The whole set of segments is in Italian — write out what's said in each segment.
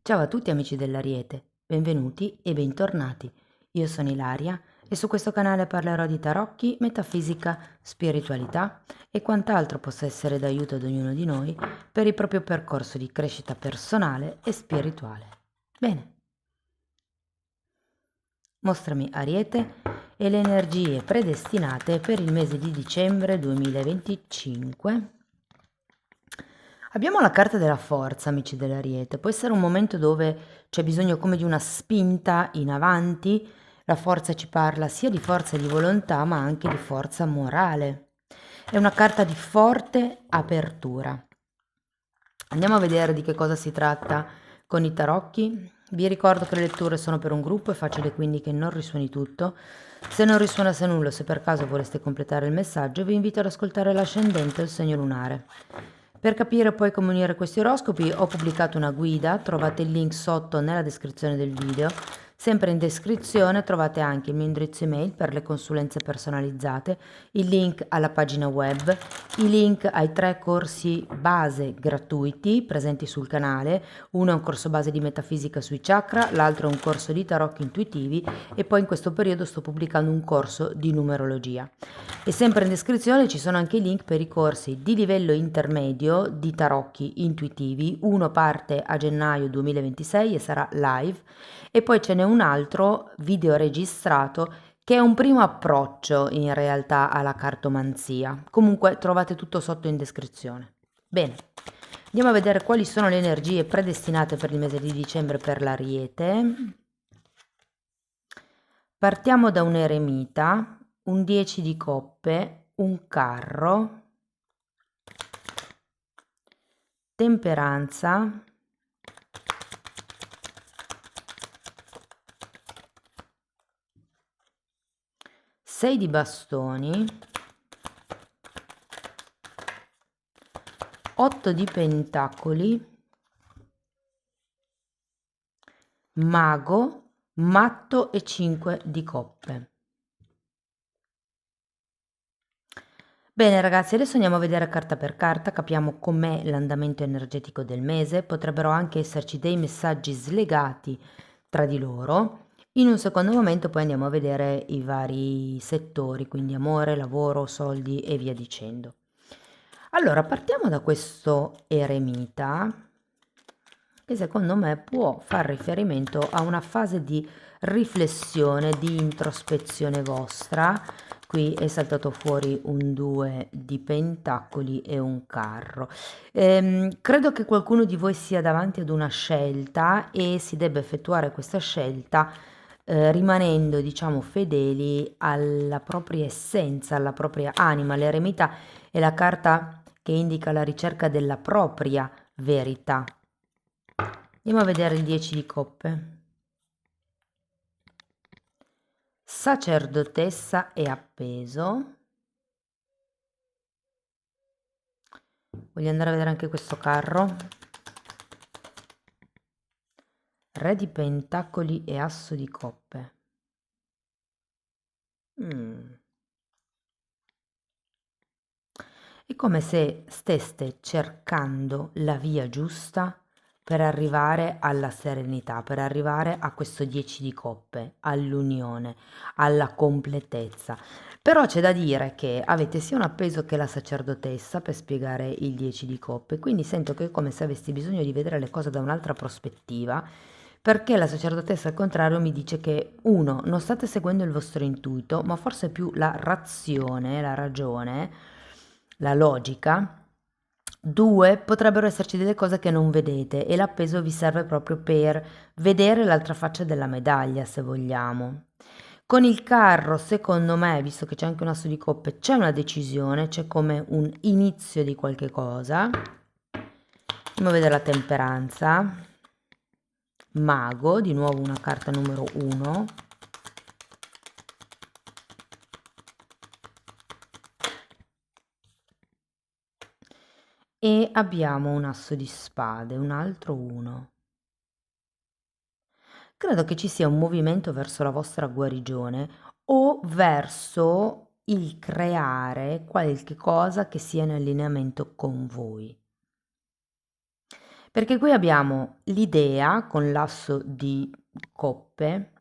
Ciao a tutti amici dell'Ariete, benvenuti e bentornati. Io sono Ilaria e su questo canale parlerò di tarocchi, metafisica, spiritualità e quant'altro possa essere d'aiuto ad ognuno di noi per il proprio percorso di crescita personale e spirituale. Bene, mostrami Ariete e le energie predestinate per il mese di dicembre 2025. Abbiamo la carta della forza, amici dell'Ariete. Può essere un momento dove c'è bisogno come di una spinta in avanti. La forza ci parla sia di forza di volontà, ma anche di forza morale. È una carta di forte apertura. Andiamo a vedere di che cosa si tratta con i tarocchi. Vi ricordo che le letture sono per un gruppo, è facile quindi che non risuoni tutto. Se non risuonasse nulla, se per caso vorreste completare il messaggio, vi invito ad ascoltare l'ascendente e il segno lunare. Per capire poi come unire questi oroscopi ho pubblicato una guida, trovate il link sotto nella descrizione del video. Sempre in descrizione trovate anche il mio indirizzo email per le consulenze personalizzate, il link alla pagina web, i link ai 3 corsi base gratuiti presenti sul canale. Uno è un corso base di metafisica sui chakra, l'altro è un corso di tarocchi intuitivi e poi in questo periodo sto pubblicando un corso di numerologia. E sempre in descrizione ci sono anche i link per i corsi di livello intermedio di tarocchi intuitivi. Uno parte a gennaio 2026 e sarà live e poi ce n'è un altro video registrato che è un primo approccio in realtà alla cartomanzia. Comunque trovate tutto sotto in descrizione. Bene, andiamo a vedere quali sono le energie predestinate per il mese di dicembre per l'Ariete. Partiamo da un eremita, un 10 di coppe, un carro, temperanza, 6 di bastoni, 8 di pentacoli, mago, matto e 5 di coppe. Bene ragazzi, adesso andiamo a vedere carta per carta, capiamo com'è l'andamento energetico del mese, potrebbero anche esserci dei messaggi slegati tra di loro. In un secondo momento poi andiamo a vedere i vari settori, quindi amore, lavoro, soldi e via dicendo. Allora, partiamo da questo eremita, che secondo me può far riferimento a una fase di riflessione, di introspezione vostra. Qui è saltato fuori un 2 di pentacoli e un carro. Credo che qualcuno di voi sia davanti ad una scelta e si debba effettuare questa scelta rimanendo, diciamo, fedeli alla propria essenza, alla propria anima. L'eremita è la carta che indica la ricerca della propria verità. Andiamo a vedere il 10 di coppe. Sacerdotessa e appeso. Voglio andare a vedere anche questo carro. Re di pentacoli e asso di coppe. È come se steste cercando la via giusta per arrivare alla serenità, per arrivare a questo 10 di coppe, all'unione, alla completezza. Però c'è da dire che avete sia un appeso che la sacerdotessa per spiegare il 10 di coppe, quindi sento che è come se avessi bisogno di vedere le cose da un'altra prospettiva, perché la sacerdotessa al contrario mi dice che uno, non state seguendo il vostro intuito, ma forse più la razione, la ragione, la logica. Due, potrebbero esserci delle cose che non vedete e l'appeso vi serve proprio per vedere l'altra faccia della medaglia, se vogliamo. Con il carro, secondo me, visto che c'è anche un asso di coppe, c'è una decisione, c'è come un inizio di qualche cosa. Andiamo a vedere la temperanza. Mago, di nuovo una carta numero 1. E abbiamo un asso di spade, un altro 1. Credo che ci sia un movimento verso la vostra guarigione o verso il creare qualche cosa che sia in allineamento con voi. Perché qui abbiamo l'idea con l'asso di coppe,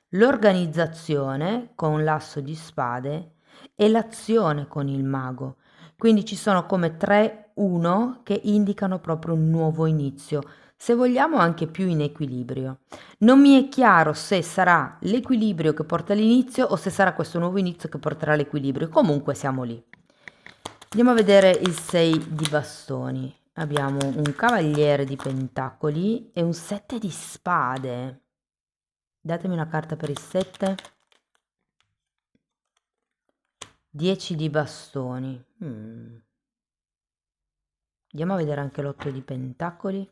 l'organizzazione con l'asso di spade e l'azione con il mago. Quindi ci sono come 3-1 che indicano proprio un nuovo inizio, se vogliamo anche più in equilibrio. Non mi è chiaro se sarà l'equilibrio che porta all'inizio o se sarà questo nuovo inizio che porterà all'equilibrio. Comunque siamo lì. Andiamo a vedere il 6 di bastoni. Abbiamo un cavaliere di pentacoli e un 7 di spade. Datemi una carta per il 7. 10 di bastoni. Andiamo a vedere anche l'8 di pentacoli.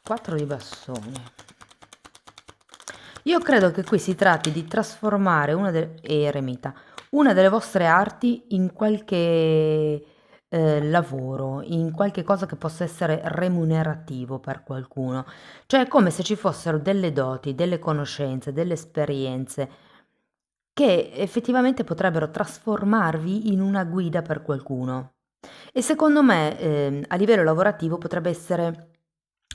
4 di bastoni. Io credo che qui si tratti di trasformare eremita, una delle vostre arti in qualche lavoro, in qualche cosa che possa essere remunerativo per qualcuno. Cioè è come se ci fossero delle doti, delle conoscenze, delle esperienze che effettivamente potrebbero trasformarvi in una guida per qualcuno. E secondo me a livello lavorativo potrebbe essere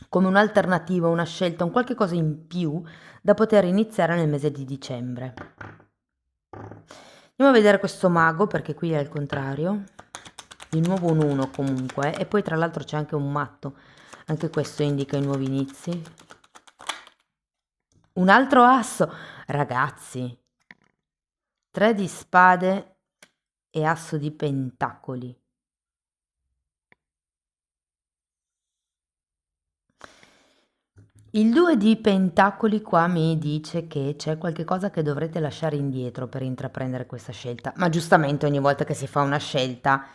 come un'alternativa, una scelta, un qualche cosa in più da poter iniziare nel mese di dicembre. Andiamo a vedere questo mago perché qui è il contrario. Di nuovo un 1 comunque e poi tra l'altro c'è anche un matto. Anche questo indica i nuovi inizi. Un altro asso. Ragazzi. 3 di spade e asso di pentacoli. Il 2 di pentacoli qua mi dice che c'è qualche cosa che dovrete lasciare indietro per intraprendere questa scelta, ma giustamente ogni volta che si fa una scelta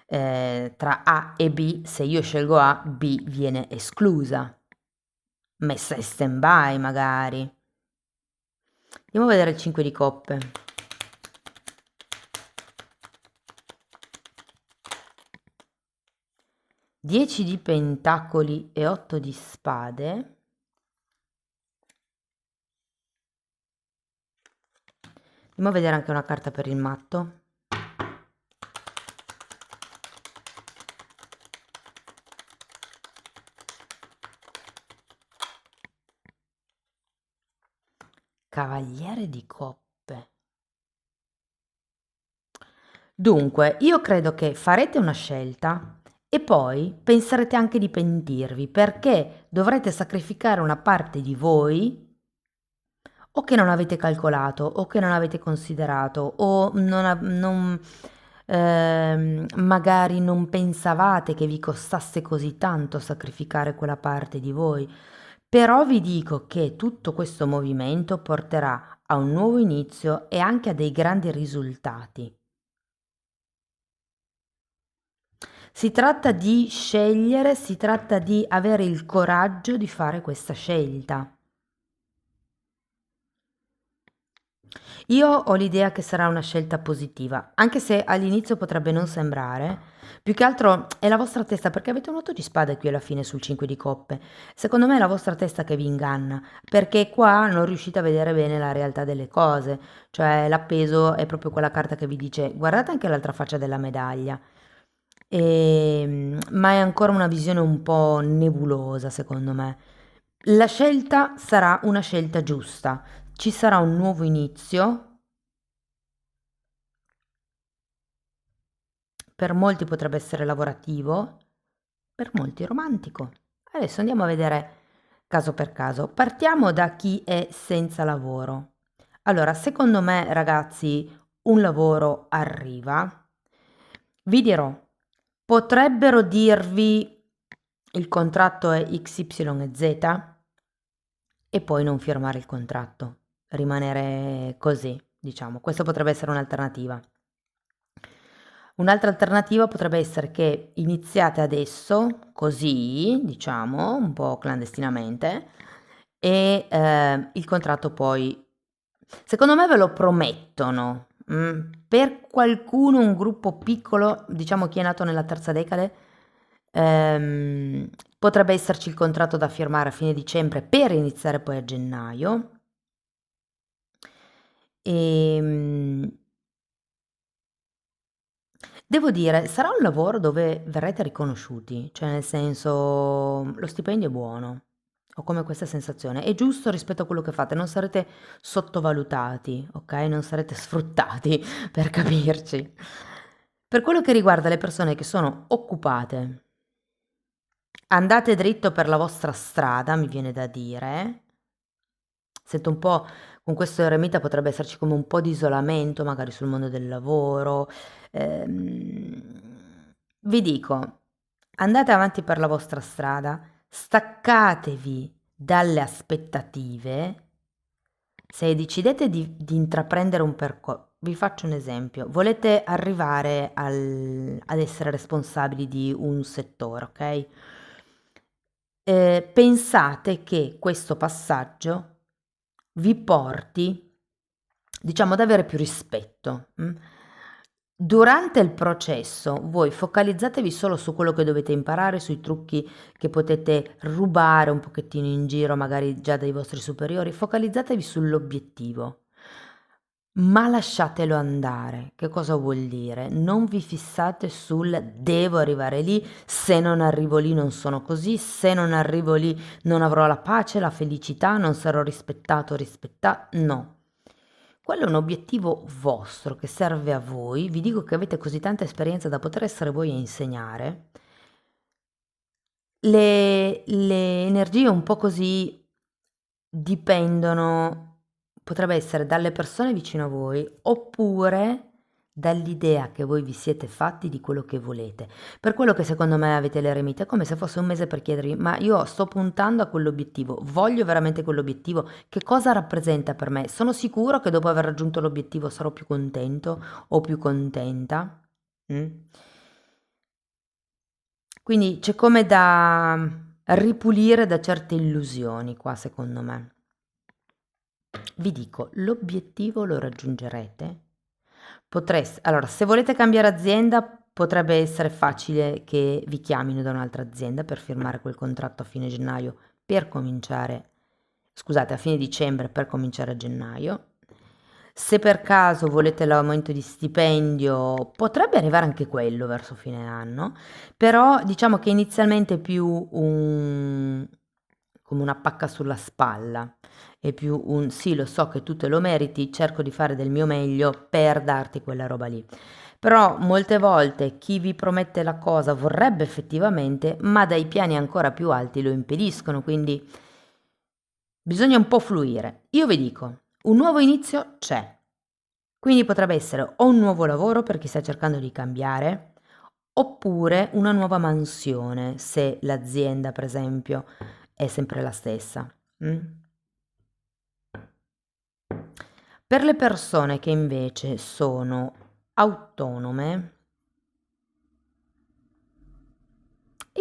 tra A e B, se io scelgo A, B viene esclusa, messa in stand-by magari. Andiamo a vedere il 5 di coppe. Dieci di pentacoli e 8 di spade. Andiamo a vedere anche una carta per il matto. Cavaliere di coppe. Dunque, io credo che farete una scelta e poi penserete anche di pentirvi perché dovrete sacrificare una parte di voi o che non avete calcolato o che non avete considerato o magari non pensavate che vi costasse così tanto sacrificare quella parte di voi. Però vi dico che tutto questo movimento porterà a un nuovo inizio e anche a dei grandi risultati. Si tratta di scegliere, si tratta di avere il coraggio di fare questa scelta. Io ho l'idea che sarà una scelta positiva, anche se all'inizio potrebbe non sembrare. Più che altro è la vostra testa, perché avete un 8 di spade qui alla fine sul 5 di coppe. Secondo me è la vostra testa che vi inganna, perché qua non riuscite a vedere bene la realtà delle cose. Cioè l'appeso è proprio quella carta che vi dice guardate anche l'altra faccia della medaglia. Ma è ancora una visione un po' nebulosa, secondo me. La scelta sarà una scelta giusta. Ci sarà un nuovo inizio, per molti potrebbe essere lavorativo, per molti romantico. Adesso andiamo a vedere caso per caso. Partiamo da chi è senza lavoro. Allora, secondo me, ragazzi, un lavoro arriva. Vi dirò, potrebbero dirvi il contratto è XYZ e poi non firmare il contratto, rimanere così, diciamo. Questa potrebbe essere un'alternativa. Un'altra alternativa potrebbe essere che iniziate adesso, così, diciamo, un po' clandestinamente, e il contratto poi, secondo me ve lo promettono. Per qualcuno, un gruppo piccolo, diciamo chi è nato nella terza decade, potrebbe esserci il contratto da firmare a fine dicembre per iniziare poi a gennaio. Devo dire, sarà un lavoro dove verrete riconosciuti, cioè nel senso lo stipendio è buono, ho come questa sensazione, è giusto rispetto a quello che fate, non sarete sottovalutati, ok? Non sarete sfruttati, per capirci. Per quello che riguarda le persone che sono occupate, andate dritto per la vostra strada, mi viene da dire. Sento un po' con questo eremita potrebbe esserci come un po' di isolamento magari sul mondo del lavoro. Vi dico, andate avanti per la vostra strada, staccatevi dalle aspettative. Se decidete di intraprendere un percorso, vi faccio un esempio, volete arrivare ad essere responsabili di un settore, ok? Pensate che questo passaggio vi porti, diciamo, ad avere più rispetto. Durante il processo voi focalizzatevi solo su quello che dovete imparare, sui trucchi che potete rubare un pochettino in giro, magari già dai vostri superiori, focalizzatevi sull'obiettivo. Ma lasciatelo andare. Che cosa vuol dire? Non vi fissate sul devo arrivare lì, se non arrivo lì non sono così, se non arrivo lì non avrò la pace, la felicità, non sarò rispettato o rispettata. No. Quello è un obiettivo vostro che serve a voi. Vi dico che avete così tanta esperienza da poter essere voi a insegnare. Le energie un po' così dipendono, potrebbe essere dalle persone vicino a voi oppure dall'idea che voi vi siete fatti di quello che volete. Per quello che secondo me avete l'eremita, è come se fosse un mese per chiedervi, ma io sto puntando a quell'obiettivo, voglio veramente quell'obiettivo, che cosa rappresenta per me? Sono sicuro che dopo aver raggiunto l'obiettivo sarò più contento o più contenta? Mm? Quindi c'è come da ripulire da certe illusioni qua, secondo me. Vi dico, l'obiettivo lo raggiungerete. Allora, se volete cambiare azienda, potrebbe essere facile che vi chiamino da un'altra azienda per firmare quel contratto a fine gennaio per cominciare, scusate, a fine dicembre per cominciare a gennaio. Se per caso volete l'aumento di stipendio, potrebbe arrivare anche quello verso fine anno, però diciamo che inizialmente è più come una pacca sulla spalla, è più un sì, lo so che tu te lo meriti, cerco di fare del mio meglio per darti quella roba lì. Però molte volte chi vi promette la cosa vorrebbe effettivamente, ma dai piani ancora più alti lo impediscono, quindi bisogna un po' fluire. Io vi dico, un nuovo inizio c'è. Quindi potrebbe essere o un nuovo lavoro per chi sta cercando di cambiare, oppure una nuova mansione, se l'azienda, per esempio, è sempre la stessa. Per le persone che invece sono autonome,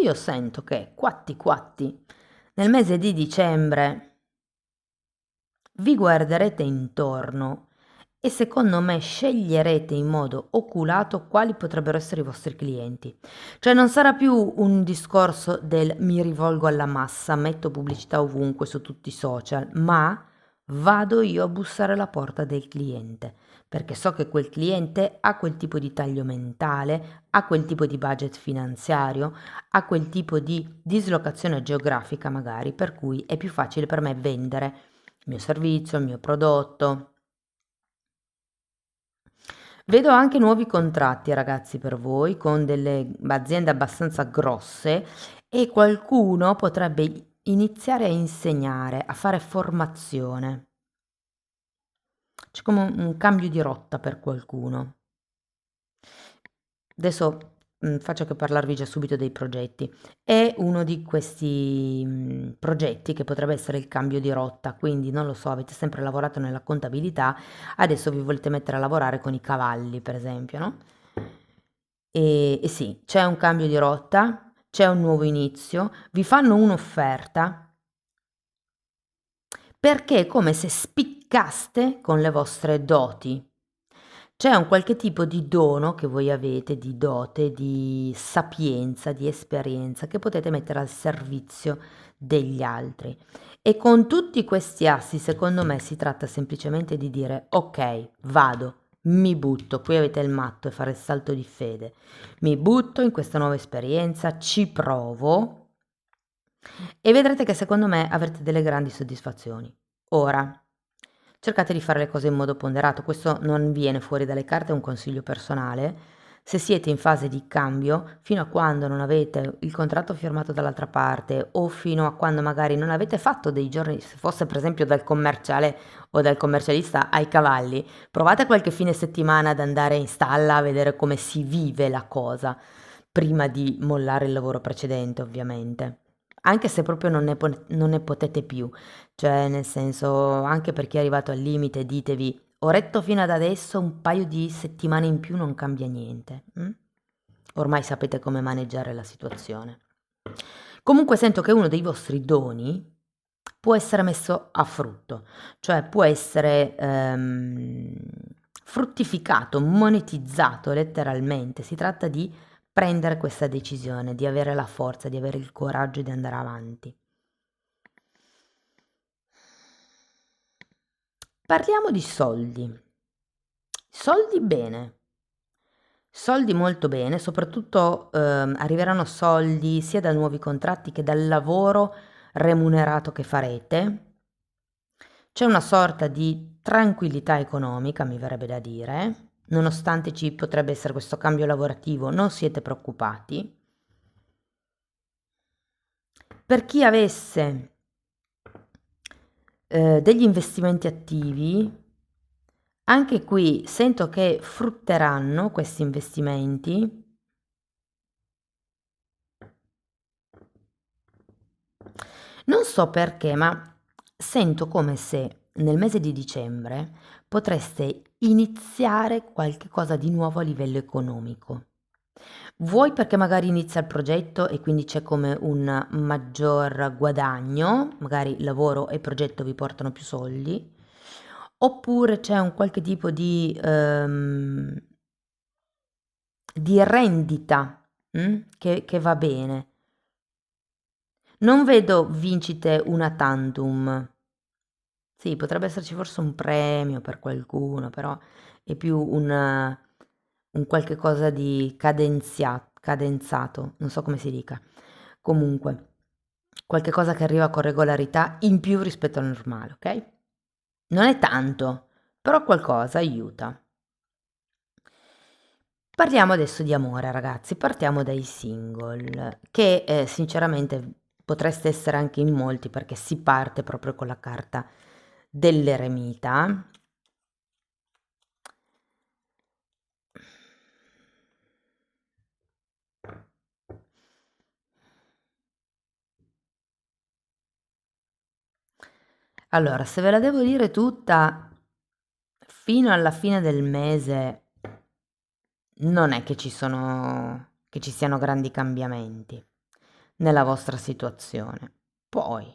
io sento che quatti quatti nel mese di dicembre vi guarderete intorno e secondo me sceglierete in modo oculato quali potrebbero essere i vostri clienti. Cioè non sarà più un discorso del mi rivolgo alla massa, metto pubblicità ovunque su tutti i social, ma vado io a bussare alla porta del cliente, perché so che quel cliente ha quel tipo di taglio mentale, ha quel tipo di budget finanziario, ha quel tipo di dislocazione geografica magari, per cui è più facile per me vendere il mio servizio, il mio prodotto. Vedo anche nuovi contratti, ragazzi, per voi con delle aziende abbastanza grosse e qualcuno potrebbe iniziare a insegnare, a fare formazione. C'è come un cambio di rotta per qualcuno. Adesso faccio che parlarvi già subito dei progetti. È uno di questi progetti che potrebbe essere il cambio di rotta, quindi non lo so, avete sempre lavorato nella contabilità, adesso vi volete mettere a lavorare con i cavalli, per esempio, no? E sì, c'è un cambio di rotta, c'è un nuovo inizio, vi fanno un'offerta perché è come se spiccaste con le vostre doti. C'è un qualche tipo di dono che voi avete, di dote, di sapienza, di esperienza che potete mettere al servizio degli altri. E con tutti questi assi, secondo me, si tratta semplicemente di dire ok, vado, mi butto, qui avete il matto e fare il salto di fede, mi butto in questa nuova esperienza, ci provo e vedrete che secondo me avrete delle grandi soddisfazioni. Ora, cercate di fare le cose in modo ponderato, questo non viene fuori dalle carte, è un consiglio personale. Se siete in fase di cambio, fino a quando non avete il contratto firmato dall'altra parte o fino a quando magari non avete fatto dei giorni, se fosse per esempio dal commerciale o dal commercialista ai cavalli, provate qualche fine settimana ad andare in stalla a vedere come si vive la cosa, prima di mollare il lavoro precedente, ovviamente. Anche se proprio non ne potete più, cioè nel senso, anche per chi è arrivato al limite, ditevi, ho retto fino ad adesso, un paio di settimane in più non cambia niente. Ormai sapete come maneggiare la situazione. Comunque sento che uno dei vostri doni può essere messo a frutto, cioè può essere fruttificato, monetizzato letteralmente. Si tratta di prendere questa decisione, di avere la forza, di avere il coraggio di andare avanti. Parliamo di soldi. Soldi bene. Soldi molto bene, soprattutto arriveranno soldi sia da nuovi contratti che dal lavoro remunerato che farete. C'è una sorta di tranquillità economica, mi verrebbe da dire, nonostante ci potrebbe essere questo cambio lavorativo, non siete preoccupati. Per chi avesse degli investimenti attivi, anche qui sento che frutteranno questi investimenti. Non so perché, ma sento come se nel mese di dicembre potreste iniziare qualche cosa di nuovo a livello economico. Vuoi perché magari inizia il progetto e quindi c'è come un maggior guadagno, magari lavoro e progetto vi portano più soldi, oppure c'è un qualche tipo di rendita che va bene. Non vedo vincite una tantum. Sì, potrebbe esserci forse un premio per qualcuno, però è più un qualche cosa di cadenzato, non so come si dica. Comunque, qualche cosa che arriva con regolarità in più rispetto al normale, ok? Non è tanto, però qualcosa aiuta. Parliamo adesso di amore, ragazzi, partiamo dai single, che sinceramente potreste essere anche in molti perché si parte proprio con la carta dell'eremita. Allora, se ve la devo dire tutta, fino alla fine del mese non è che ci siano grandi cambiamenti nella vostra situazione. Poi,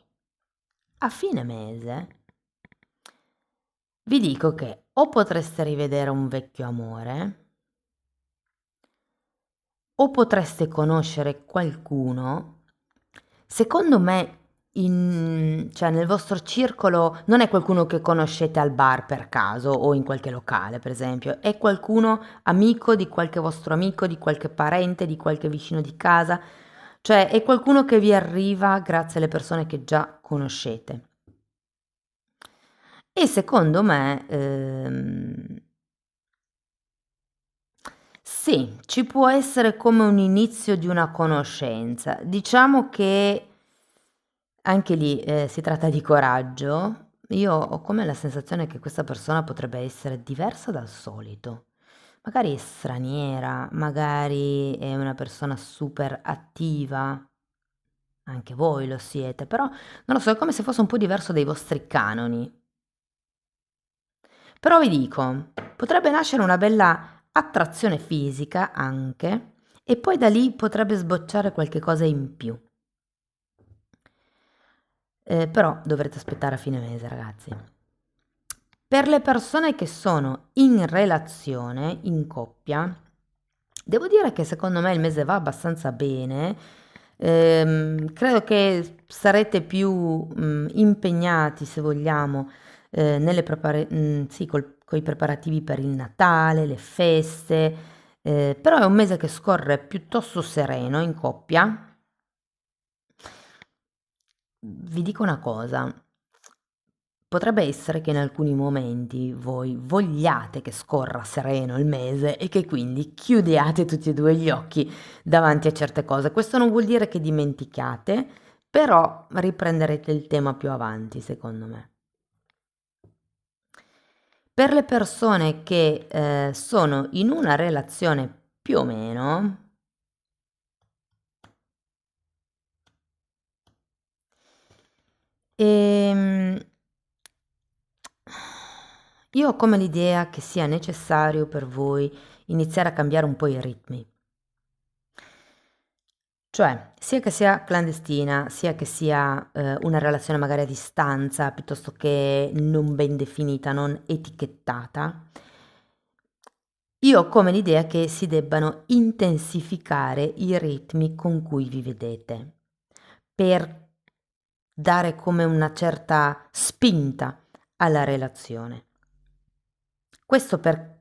a fine mese, vi dico che o potreste rivedere un vecchio amore, o potreste conoscere qualcuno, secondo me, cioè nel vostro circolo non è qualcuno che conoscete al bar per caso o in qualche locale, per esempio, è qualcuno amico di qualche vostro amico, di qualche parente, di qualche vicino di casa, cioè è qualcuno che vi arriva grazie alle persone che già conoscete. E secondo me, sì, ci può essere come un inizio di una conoscenza. Diciamo che anche lì, si tratta di coraggio. Io ho come la sensazione che questa persona potrebbe essere diversa dal solito. Magari è straniera, magari è una persona super attiva, anche voi lo siete, però non lo so, è come se fosse un po' diverso dai vostri canoni. Però vi dico, potrebbe nascere una bella attrazione fisica anche, e poi da lì potrebbe sbocciare qualche cosa in più. Però dovrete aspettare a fine mese, ragazzi. Per le persone che sono in relazione, in coppia, devo dire che secondo me il mese va abbastanza bene. Credo che sarete più impegnati, se vogliamo, sì, col con i preparativi per il Natale, le feste, però è un mese che scorre piuttosto sereno in coppia. Vi dico una cosa, potrebbe essere che in alcuni momenti voi vogliate che scorra sereno il mese e che quindi chiudiate tutti e due gli occhi davanti a certe cose. Questo non vuol dire che dimenticate, però riprenderete il tema più avanti, secondo me. Per le persone che sono in una relazione più o meno, io ho come l'idea che sia necessario per voi iniziare a cambiare un po' i ritmi. Cioè, sia che sia clandestina, sia che sia una relazione magari a distanza, piuttosto che non ben definita, non etichettata, io ho come l'idea che si debbano intensificare i ritmi con cui vi vedete, per dare come una certa spinta alla relazione. Questo perché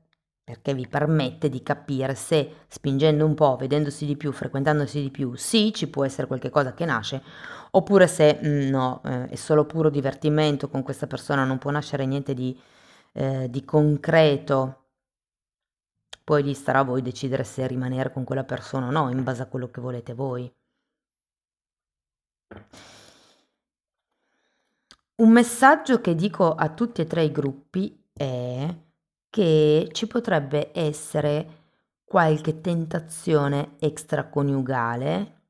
vi permette di capire se spingendo un po', vedendosi di più, frequentandosi di più, sì, ci può essere qualche cosa che nasce, oppure se no, è solo puro divertimento con questa persona, non può nascere niente di concreto. Poi gli starà a voi decidere se rimanere con quella persona o no, in base a quello che volete voi. Un messaggio che dico a tutti e tre i gruppi è che ci potrebbe essere qualche tentazione extraconiugale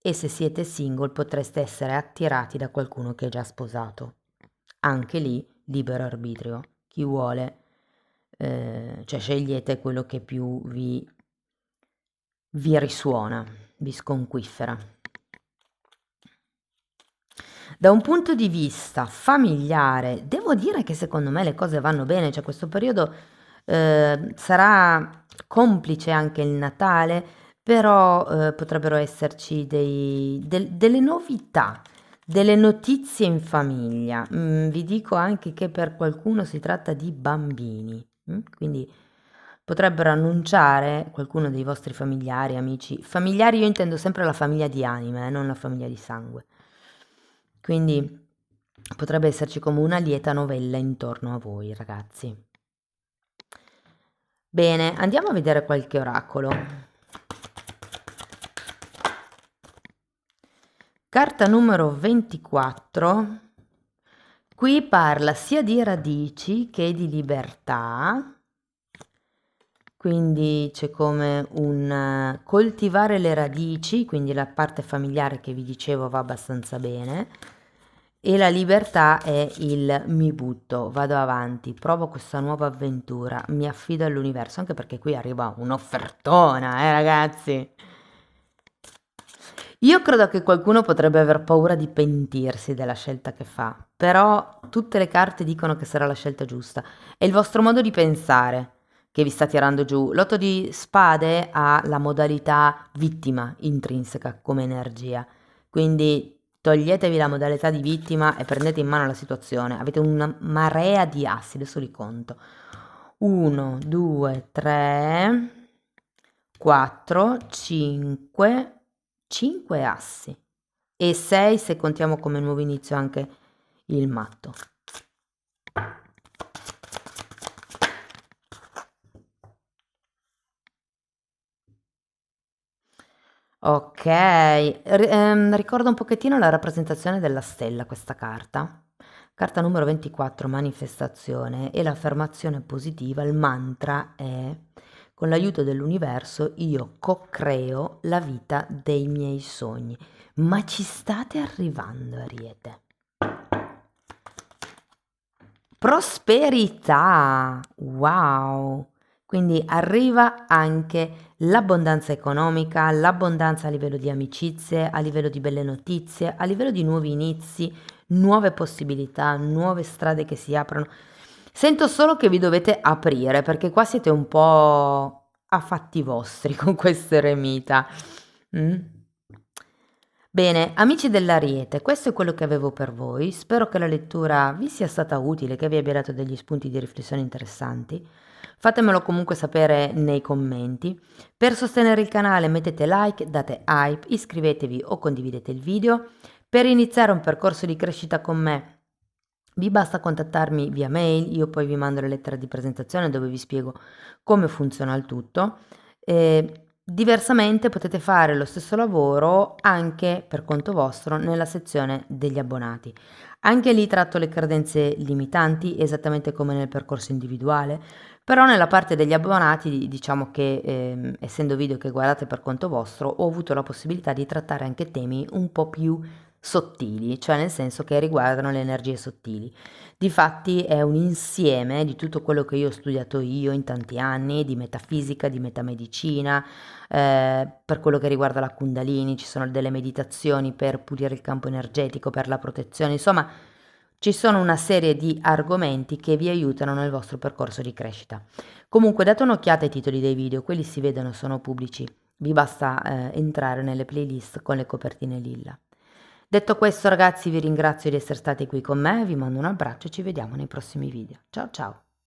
e se siete single potreste essere attirati da qualcuno che è già sposato. Anche lì libero arbitrio, chi vuole, cioè scegliete quello che più vi risuona, vi sconquiffera. Da un punto di vista familiare, devo dire che secondo me le cose vanno bene, cioè questo periodo sarà complice anche il Natale, però potrebbero esserci delle novità, delle notizie in famiglia. Vi dico anche che per qualcuno si tratta di bambini, quindi potrebbero annunciare qualcuno dei vostri familiari, amici. Familiari io intendo sempre la famiglia di anime, non la famiglia di sangue. Quindi potrebbe esserci come una lieta novella intorno a voi, ragazzi. Bene, andiamo a vedere qualche oracolo. Carta numero 24. Qui parla sia di radici che di libertà. Quindi c'è come un coltivare le radici, quindi la parte familiare che vi dicevo va abbastanza bene. E la libertà è il mi butto, vado avanti, provo questa nuova avventura, mi affido all'universo, anche perché qui arriva un'offertona, ragazzi. Io credo che qualcuno potrebbe aver paura di pentirsi della scelta che fa, però tutte le carte dicono che sarà la scelta giusta. È il vostro modo di pensare che vi sta tirando giù. L'otto di spade ha la modalità vittima intrinseca come energia, quindi toglietevi la modalità di vittima e prendete in mano la situazione. Avete una marea di assi, adesso li conto. 1, 2, 3, 4, 5 assi e 6 se contiamo come nuovo inizio anche il matto. Ok, ricorda un pochettino la rappresentazione della stella questa carta. Carta numero 24, manifestazione, e l'affermazione positiva, il mantra è: con l'aiuto dell'universo io co-creo la vita dei miei sogni. Ma ci state arrivando, Ariete. Prosperità, wow! Quindi arriva anche l'abbondanza economica, l'abbondanza a livello di amicizie, a livello di belle notizie, a livello di nuovi inizi, nuove possibilità, nuove strade che si aprono. Sento solo che vi dovete aprire perché qua siete un po' a fatti vostri con questo eremita. Bene, amici dell'Ariete, questo è quello che avevo per voi. Spero che la lettura vi sia stata utile, che vi abbia dato degli spunti di riflessione interessanti. Fatemelo comunque sapere nei commenti. Per sostenere il canale mettete like, date hype, iscrivetevi o condividete il video. Per iniziare un percorso di crescita con me vi basta contattarmi via mail, io poi vi mando le lettere di presentazione dove vi spiego come funziona il tutto. Diversamente potete fare lo stesso lavoro anche per conto vostro nella sezione degli abbonati. Anche lì tratto le credenze limitanti esattamente come nel percorso individuale, però nella parte degli abbonati diciamo che essendo video che guardate per conto vostro ho avuto la possibilità di trattare anche temi un po' più sottili, cioè nel senso che riguardano le energie sottili. Difatti è un insieme di tutto quello che io ho studiato io in tanti anni, di metafisica, di metamedicina, per quello che riguarda la Kundalini, ci sono delle meditazioni per pulire il campo energetico, per la protezione, insomma, ci sono una serie di argomenti che vi aiutano nel vostro percorso di crescita. Comunque date un'occhiata ai titoli dei video, quelli si vedono, sono pubblici, vi basta entrare nelle playlist con le copertine lilla. Detto questo ragazzi vi ringrazio di essere stati qui con me, vi mando un abbraccio e ci vediamo nei prossimi video. Ciao ciao!